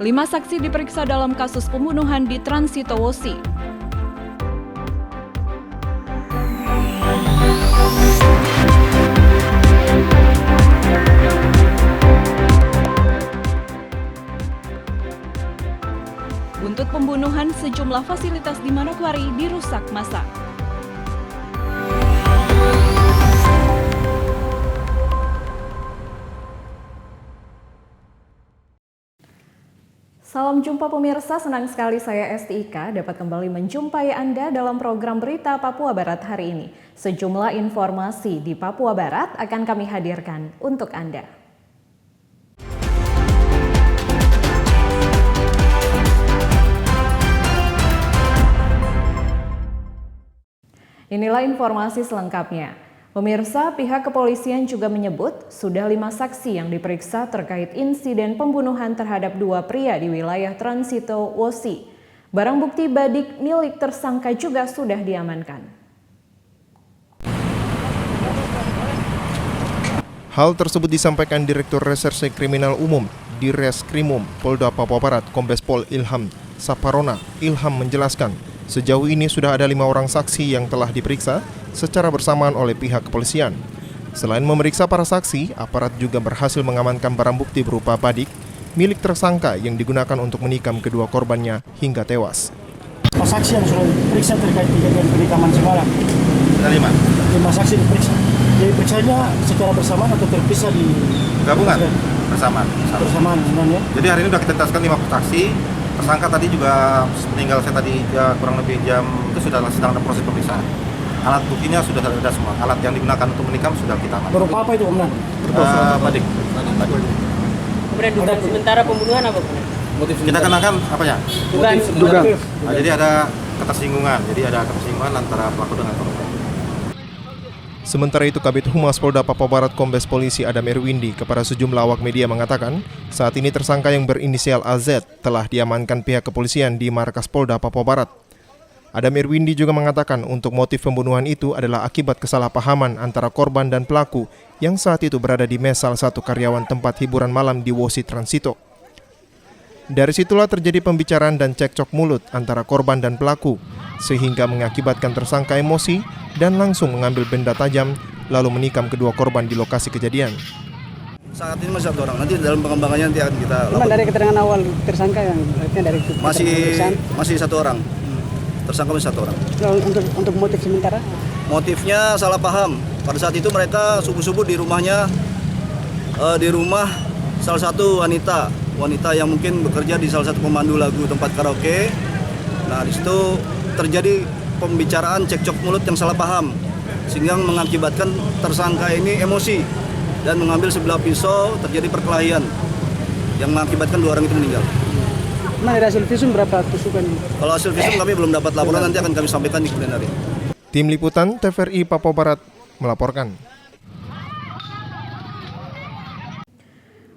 5 saksi diperiksa dalam kasus pembunuhan di Transito Wosi. Buntut pembunuhan, sejumlah fasilitas di Manokwari dirusak massa. Salam jumpa pemirsa, senang sekali saya Esti Ika dapat kembali menjumpai Anda dalam program Berita Papua Barat hari ini. Sejumlah informasi di Papua Barat akan kami hadirkan untuk Anda. Inilah informasi selengkapnya. Pemirsa, pihak kepolisian juga menyebut sudah 5 saksi yang diperiksa terkait insiden pembunuhan terhadap 2 pria di wilayah Transito Wosi. Barang bukti badik milik tersangka juga sudah diamankan. Hal tersebut disampaikan Direktur Reserse Kriminal Umum Direskrimum Polda Papua Barat Kombes Pol Ilham Saparona. Ilham menjelaskan, sejauh ini sudah ada 5 orang saksi yang telah diperiksa secara bersamaan oleh pihak kepolisian. Selain memeriksa para saksi, aparat juga berhasil mengamankan barang bukti berupa badik milik tersangka yang digunakan untuk menikam kedua korbannya hingga tewas. Saksi yang sudah diperiksa terkait kejadian penikaman semalam. Ada 5 saksi diperiksa. Diperiksanya secara bersamaan atau terpisah di gabungan? Bersamaan. Ya. Jadi hari ini sudah kita tetapkan 5 saksi. Tersangka tadi juga meninggal saya tadi ya, kurang lebih jam itu sudah sedang ada proses pemeriksaan. Alat buktinya sudah ada semua. Alat yang digunakan untuk menikam sudah kita amankan. Berupa apa itu, Komandan? Badik. Kemudian dugaan sementara pembunuhan apa? Kita kenakan apanya? Dugaan. Nah, jadi ada ketersinggungan. Antara pelaku dengan korban. Sementara itu, Kabid Humas Polda Papua Barat Kombes Polisi Adam Erwindi kepada sejumlah awak media mengatakan, saat ini tersangka yang berinisial AZ telah diamankan pihak kepolisian di markas Polda Papua Barat. Adam Erwindi juga mengatakan untuk motif pembunuhan itu adalah akibat kesalahpahaman antara korban dan pelaku yang saat itu berada di mes salah satu karyawan tempat hiburan malam di Wosi Transito. Dari situlah terjadi pembicaraan dan cekcok mulut antara korban dan pelaku, sehingga mengakibatkan tersangka emosi dan langsung mengambil benda tajam lalu menikam kedua korban di lokasi kejadian. Saat ini masih 1 orang, nanti dalam pengembangannya nanti akan kita lakukan. Dari keterangan awal tersangka yang dari masih 1 orang. Tersangka masih 1 orang. Untuk motif sementara? Motifnya salah paham. Pada saat itu mereka subuh-subuh di rumahnya, di rumah salah satu wanita yang mungkin bekerja di salah satu pemandu lagu tempat karaoke. Nah, di situ terjadi pembicaraan cekcok mulut yang salah paham, sehingga mengakibatkan tersangka ini emosi dan mengambil sebilah pisau, terjadi perkelahian yang mengakibatkan 2 orang itu meninggal. Nah, dari hasil visum berapa tusukan? Kalau hasil visum kami belum dapat laporan, nanti akan kami sampaikan di kemudian hari. Tim Liputan TVRI Papua Barat melaporkan.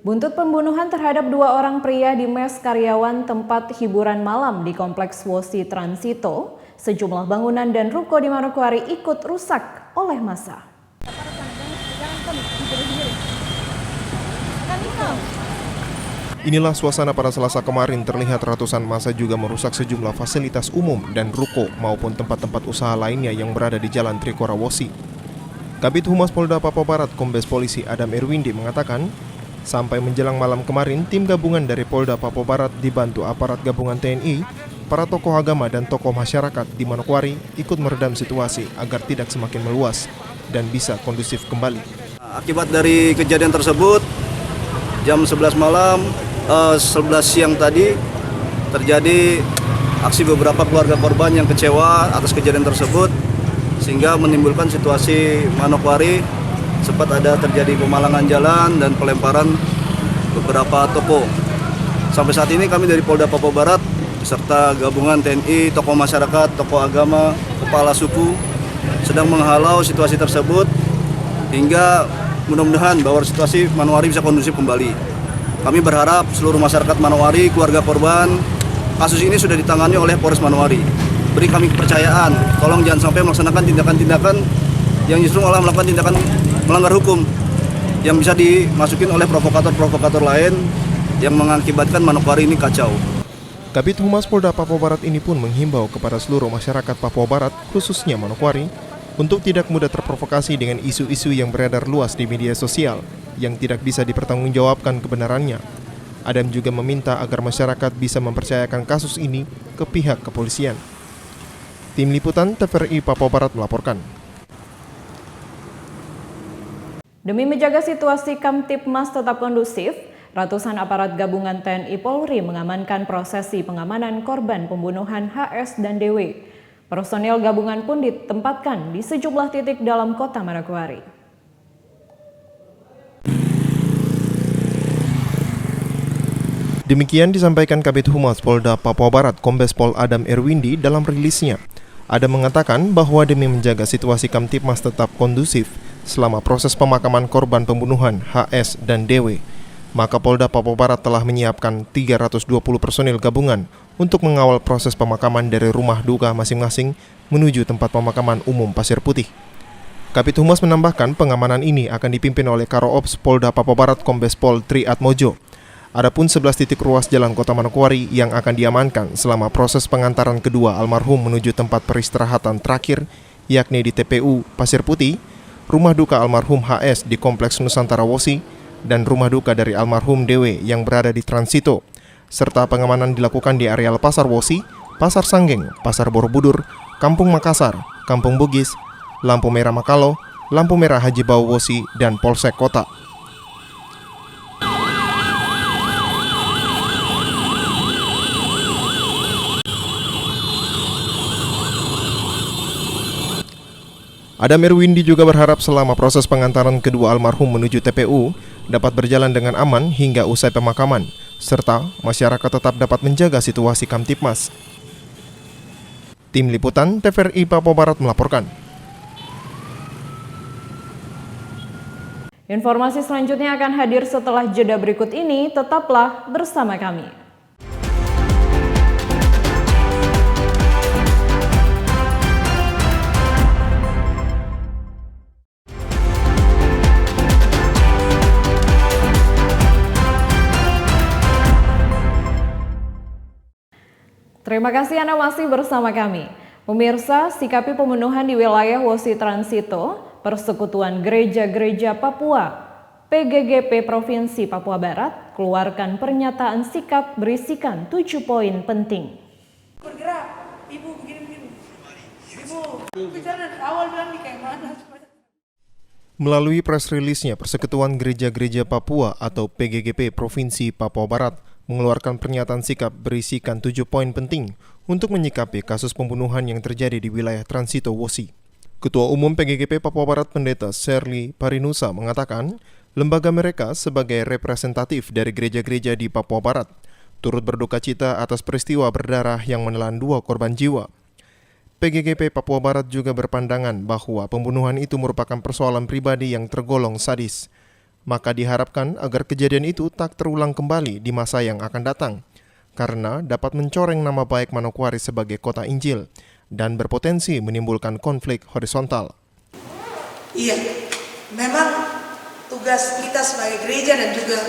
Buntut pembunuhan terhadap 2 orang pria di mes karyawan tempat hiburan malam di Kompleks Wosi Transito, sejumlah bangunan dan ruko di Manokwari ikut rusak oleh massa. Inilah suasana pada Selasa kemarin, terlihat ratusan massa juga merusak sejumlah fasilitas umum dan ruko maupun tempat-tempat usaha lainnya yang berada di Jalan Trikora Wosi. Kabid Humas Polda Papua Barat Kombes Polisi Adam Erwindi mengatakan, sampai menjelang malam kemarin, tim gabungan dari Polda Papua Barat dibantu aparat gabungan TNI, para tokoh agama dan tokoh masyarakat di Manokwari ikut meredam situasi agar tidak semakin meluas dan bisa kondusif kembali. Akibat dari kejadian tersebut, jam 11 malam, 11 siang tadi, terjadi aksi beberapa keluarga korban yang kecewa atas kejadian tersebut, sehingga menimbulkan situasi Manokwari. Sempat ada terjadi pemalangan jalan dan pelemparan beberapa toko. Sampai saat ini kami dari Polda Papua Barat beserta gabungan TNI, tokoh masyarakat, tokoh agama, kepala suku sedang menghalau situasi tersebut hingga mudah-mudahan bahwa situasi Manokwari bisa kondusif kembali. Kami berharap seluruh masyarakat Manokwari, keluarga korban, kasus ini sudah ditangani oleh Polres Manokwari. Beri kami kepercayaan, tolong jangan sampai melaksanakan tindakan-tindakan yang justru malah melakukan tindakan melanggar hukum yang bisa dimasukin oleh provokator-provokator lain yang mengakibatkan Manokwari ini kacau. Kabid Humas Polda Papua Barat ini pun menghimbau kepada seluruh masyarakat Papua Barat, khususnya Manokwari, untuk tidak mudah terprovokasi dengan isu-isu yang beredar luas di media sosial yang tidak bisa dipertanggungjawabkan kebenarannya. Adam juga meminta agar masyarakat bisa mempercayakan kasus ini ke pihak kepolisian. Tim Liputan TVRI Papua Barat melaporkan. Demi menjaga situasi Kamtipmas tetap kondusif, ratusan aparat gabungan TNI Polri mengamankan prosesi pengamanan korban pembunuhan HS dan DW. Personel gabungan pun ditempatkan di sejumlah titik dalam kota Manokwari. Demikian disampaikan Kabid Humas Polda Papua Barat Kombes Pol Adam Erwindi dalam rilisnya. Adam mengatakan bahwa demi menjaga situasi Kamtipmas tetap kondusif selama proses pemakaman korban pembunuhan HS dan DW, maka Polda Papua Barat telah menyiapkan 320 personil gabungan untuk mengawal proses pemakaman dari rumah duka masing-masing menuju tempat pemakaman umum Pasir Putih. Kabid Humas menambahkan pengamanan ini akan dipimpin oleh Karo Ops Polda Papua Barat Kombes Pol Tri Atmojo. Adapun 11 titik ruas jalan Kota Manokwari yang akan diamankan selama proses pengantaran kedua almarhum menuju tempat peristirahatan terakhir, yakni di TPU Pasir Putih, rumah duka almarhum HS di Kompleks Nusantara Wosi, dan rumah duka dari almarhum Dewe yang berada di Transito, serta pengamanan dilakukan di areal Pasar Wosi, Pasar Sanggeng, Pasar Borobudur, Kampung Makassar, Kampung Bugis, Lampu Merah Makalo, Lampu Merah Haji Bau Wosi, dan Polsek Kota. Adam Erwindi juga berharap selama proses pengantaran kedua almarhum menuju TPU dapat berjalan dengan aman hingga usai pemakaman, serta masyarakat tetap dapat menjaga situasi Kamtipmas. Tim Liputan TVRI Papua Barat melaporkan. Informasi selanjutnya akan hadir setelah jeda berikut ini, tetaplah bersama kami. Terima kasih Anda masih bersama kami. Pemirsa, sikapi pembunuhan di wilayah Wosi Transito, Persekutuan Gereja-Gereja Papua, PGGP Provinsi Papua Barat, keluarkan pernyataan sikap berisikan 7 poin penting. Bergerak, Ibu begini-begini. Ibu, bicara dari awal bilang nih kayak mana? Melalui press release-nya, Persekutuan Gereja-Gereja Papua atau PGGP Provinsi Papua Barat mengeluarkan pernyataan sikap berisikan 7 poin penting untuk menyikapi kasus pembunuhan yang terjadi di wilayah Transito Wosi. Ketua Umum PGGP Papua Barat Pendeta Serli Parinusa mengatakan, lembaga mereka sebagai representatif dari gereja-gereja di Papua Barat turut berduka cita atas peristiwa berdarah yang menelan 2 korban jiwa. PGGP Papua Barat juga berpandangan bahwa pembunuhan itu merupakan persoalan pribadi yang tergolong sadis. Maka diharapkan agar kejadian itu tak terulang kembali di masa yang akan datang, karena dapat mencoreng nama baik Manokwari sebagai kota Injil dan berpotensi menimbulkan konflik horizontal. Iya, memang tugas kita sebagai gereja dan juga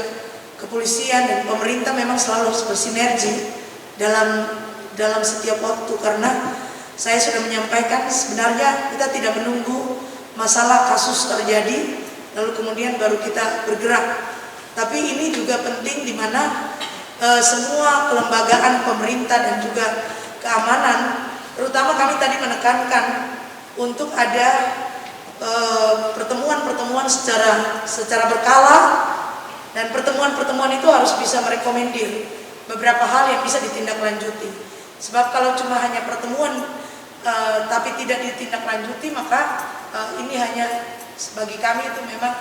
kepolisian dan pemerintah memang selalu bersinergi dalam setiap waktu, karena saya sudah menyampaikan sebenarnya kita tidak menunggu masalah kasus terjadi lalu kemudian baru kita bergerak. Tapi ini juga penting di mana semua kelembagaan pemerintah dan juga keamanan, terutama kami tadi menekankan untuk ada pertemuan-pertemuan secara berkala, dan pertemuan-pertemuan itu harus bisa merekomendir beberapa hal yang bisa ditindaklanjuti. Sebab kalau cuma hanya pertemuan tapi tidak ditindaklanjuti, maka ini hanya bagi kami itu memang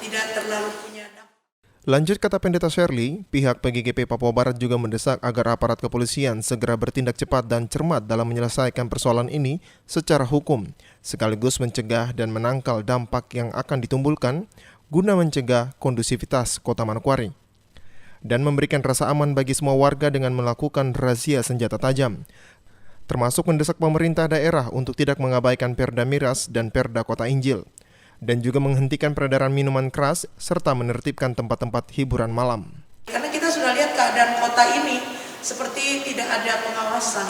tidak terlalu punya dampak. Lanjut kata Pendeta Shirley, pihak PGGP Papua Barat juga mendesak agar aparat kepolisian segera bertindak cepat dan cermat dalam menyelesaikan persoalan ini secara hukum, sekaligus mencegah dan menangkal dampak yang akan ditimbulkan guna mencegah kondusivitas Kota Manokwari dan memberikan rasa aman bagi semua warga dengan melakukan razia senjata tajam, termasuk mendesak pemerintah daerah untuk tidak mengabaikan Perda Miras dan Perda Kota Injil, dan juga menghentikan peredaran minuman keras serta menertibkan tempat-tempat hiburan malam. Karena kita sudah lihat keadaan kota ini seperti tidak ada pengawasan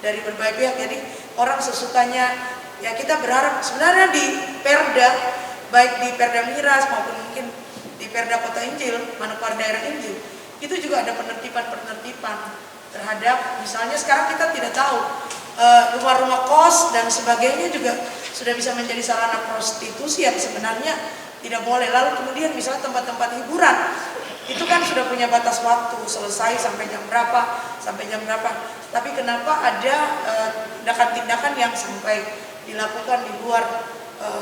dari berbagai pihak. Jadi orang sesukanya, ya kita berharap sebenarnya di Perda, baik di Perda Miras maupun mungkin di Perda Kota Injil, Manokwari Daerah Injil, itu juga ada penertiban terhadap, misalnya sekarang kita tidak tahu rumah-rumah kos dan sebagainya juga sudah bisa menjadi sarana prostitusi yang sebenarnya tidak boleh. Lalu kemudian misalnya tempat-tempat hiburan itu kan sudah punya batas waktu, selesai sampai jam berapa. Tapi kenapa ada tindakan-tindakan yang sampai dilakukan di luar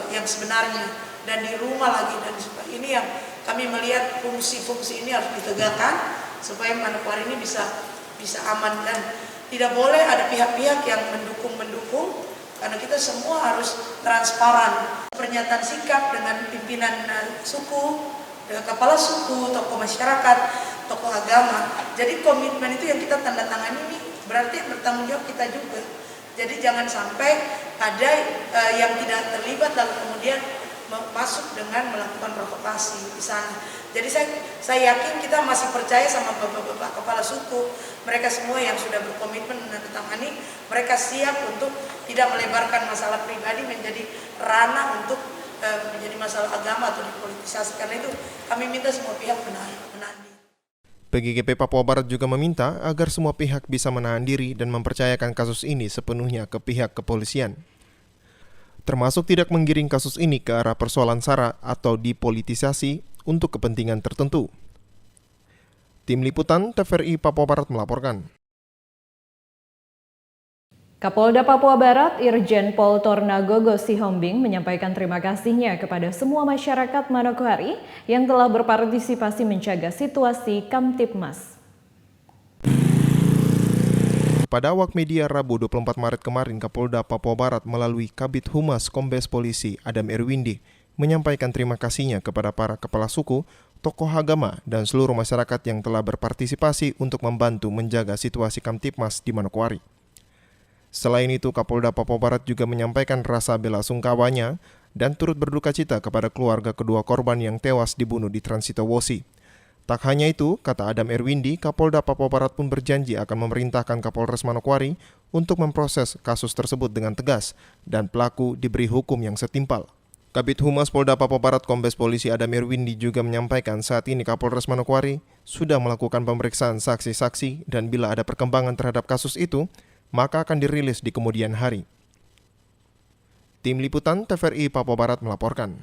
yang sebenarnya dan di rumah lagi, dan ini yang kami melihat fungsi-fungsi ini harus ditegakkan supaya Manokwari ini bisa aman, dan tidak boleh ada pihak-pihak yang mendukung karena kita semua harus transparan. Pernyataan sikap dengan pimpinan suku, dengan kepala suku, tokoh masyarakat, tokoh agama. Jadi komitmen itu yang kita tanda tangani ini berarti yang bertanggung jawab kita juga. Jadi jangan sampai ada yang tidak terlibat lalu kemudian masuk dengan melakukan provokasi di sana. Jadi saya yakin kita masih percaya sama bapak-bapak kepala suku, mereka semua yang sudah berkomitmen menandatangani, mereka siap untuk tidak melebarkan masalah pribadi menjadi ranah untuk menjadi masalah agama atau dipolitisasi. Karena itu kami minta semua pihak menahan diri. PGGP Papua Barat juga meminta agar semua pihak bisa menahan diri dan mempercayakan kasus ini sepenuhnya ke pihak kepolisian, termasuk tidak menggiring kasus ini ke arah persoalan SARA atau dipolitisasi untuk kepentingan tertentu. Tim Liputan TVRI Papua Barat melaporkan. Kapolda Papua Barat Irjen Pol Tornagogo Sihombing menyampaikan terima kasihnya kepada semua masyarakat Manokwari yang telah berpartisipasi menjaga situasi Kamtipmas. Pada awak media Rabu 24 Maret kemarin, Kapolda Papua Barat melalui Kabid Humas Kombes Polisi Adam Erwindi menyampaikan terima kasihnya kepada para kepala suku, tokoh agama, dan seluruh masyarakat yang telah berpartisipasi untuk membantu menjaga situasi Kamtipmas di Manokwari. Selain itu, Kapolda Papua Barat juga menyampaikan rasa bela sungkawanya dan turut berduka cita kepada keluarga kedua korban yang tewas dibunuh di Transito Wosi. Tak hanya itu, kata Adam Erwindi, Kapolda Papua Barat pun berjanji akan memerintahkan Kapolres Manokwari untuk memproses kasus tersebut dengan tegas dan pelaku diberi hukum yang setimpal. Kabid Humas Polda Papua Barat Kombes Polisi Adam Erwindi juga menyampaikan saat ini Kapolres Manokwari sudah melakukan pemeriksaan saksi-saksi dan bila ada perkembangan terhadap kasus itu, maka akan dirilis di kemudian hari. Tim Liputan TVRI Papua Barat melaporkan.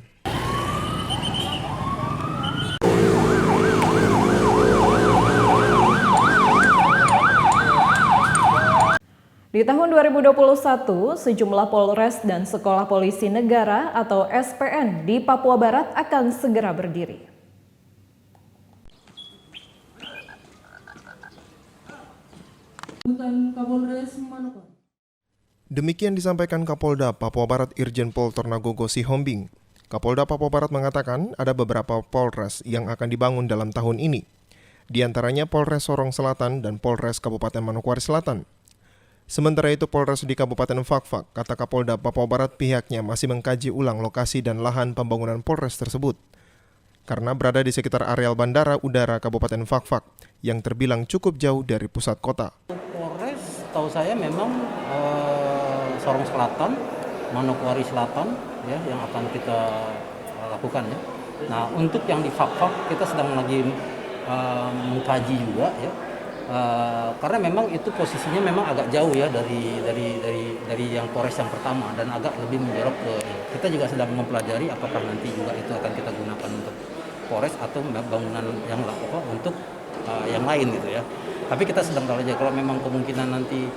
Di tahun 2021, sejumlah Polres dan Sekolah Polisi Negara atau SPN di Papua Barat akan segera berdiri. Demikian disampaikan Kapolda Papua Barat Irjen Pol Tornagogo Sihombing. Kapolda Papua Barat mengatakan ada beberapa Polres yang akan dibangun dalam tahun ini. Di antaranya Polres Sorong Selatan dan Polres Kabupaten Manokwari Selatan. Sementara itu Polres di Kabupaten Fakfak, kata Kapolda Papua Barat pihaknya masih mengkaji ulang lokasi dan lahan pembangunan Polres tersebut. Karena berada di sekitar areal Bandara Udara Kabupaten Fakfak yang terbilang cukup jauh dari pusat kota. Polres tahu saya memang Sorong Selatan, Manokwari Selatan ya yang akan kita lakukan ya. Nah, untuk yang di Fakfak kita sedang lagi mengkaji juga ya. Karena memang itu posisinya memang agak jauh ya dari yang Polres yang pertama dan agak lebih menjorok ke kita juga sedang mempelajari apakah nanti juga itu akan kita gunakan untuk Polres atau bangunan yang untuk yang lain gitu ya. Tapi kita sedang belajar kalau memang kemungkinan nanti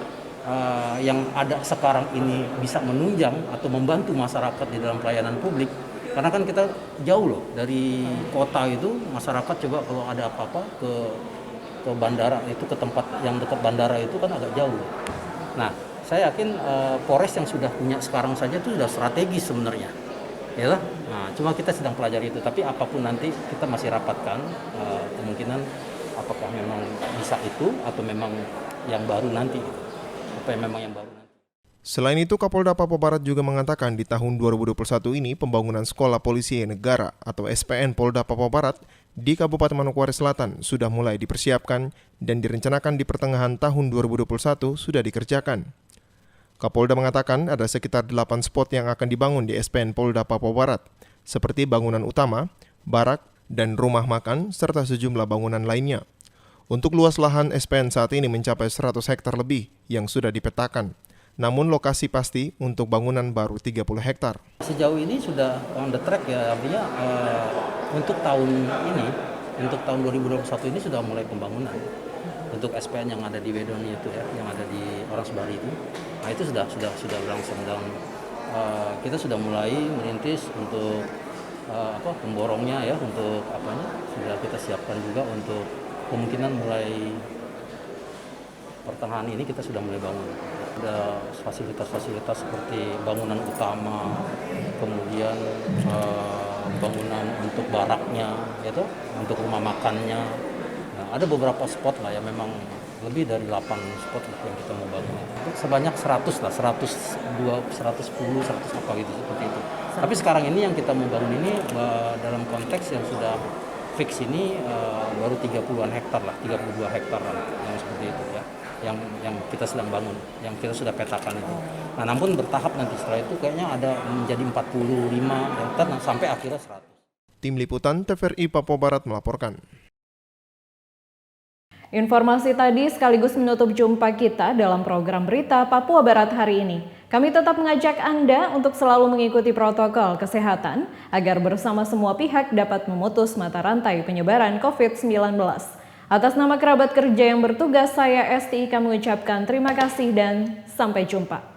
yang ada sekarang ini bisa menunjang atau membantu masyarakat di dalam pelayanan publik. Karena kan kita jauh loh dari kota itu, masyarakat coba kalau ada apa-apa ke bandara itu, ke tempat yang dekat bandara itu kan agak jauh. Nah, saya yakin Polres yang sudah punya sekarang saja itu sudah strategis sebenarnya. Ya, nah, cuma kita sedang pelajari itu. Tapi apapun nanti kita masih rapatkan kemungkinan apakah memang bisa itu atau memang yang baru nanti. Apa yang memang yang baru nanti. Selain itu, Kapolda Papua Barat juga mengatakan di tahun 2021 ini pembangunan Sekolah Polisi Negara atau SPN Polda Papua Barat di Kabupaten Manokwari Selatan sudah mulai dipersiapkan dan direncanakan di pertengahan tahun 2021 sudah dikerjakan. Kapolda mengatakan ada sekitar 8 spot yang akan dibangun di SPN Polda Papua Barat, seperti bangunan utama, barak, dan rumah makan, serta sejumlah bangunan lainnya. Untuk luas lahan SPN saat ini mencapai 100 hektar lebih yang sudah dipetakan. Namun lokasi pasti untuk bangunan baru 30 hektar. Sejauh ini sudah on the track ya, artinya untuk tahun ini, untuk tahun 2021 ini sudah mulai pembangunan. Untuk SPN yang ada di Wedoni itu ya, yang ada di Orasbari itu, nah itu sudah berlangsung dan kita sudah mulai merintis untuk pemborongnya ya, untuk sudah kita siapkan juga untuk kemungkinan mulai pertengahan ini kita sudah mulai bangun. Ada fasilitas-fasilitas seperti bangunan utama, kemudian bangunan untuk baraknya, gitu, untuk rumah makannya. Nah, ada beberapa spot lah ya, memang lebih dari 8 spot lah yang kita mau bangun. Sebanyak 100 lah, 110, 100 apa gitu, seperti itu. Tapi sekarang ini yang kita mau bangun ini dalam konteks yang sudah fix ini baru 30-an hektar lah, 32 hektar lah, yang seperti itu ya. Yang kita sedang bangun, yang kita sudah petakan itu. Nah, namun bertahap nanti setelah itu kayaknya ada menjadi 45 hektar sampai akhirnya 100. Tim Liputan TVRI Papua Barat melaporkan. Informasi tadi sekaligus menutup jumpa kita dalam program berita Papua Barat hari ini. Kami tetap mengajak Anda untuk selalu mengikuti protokol kesehatan agar bersama semua pihak dapat memutus mata rantai penyebaran COVID-19. Atas nama kerabat kerja yang bertugas, saya STIK mengucapkan terima kasih dan sampai jumpa.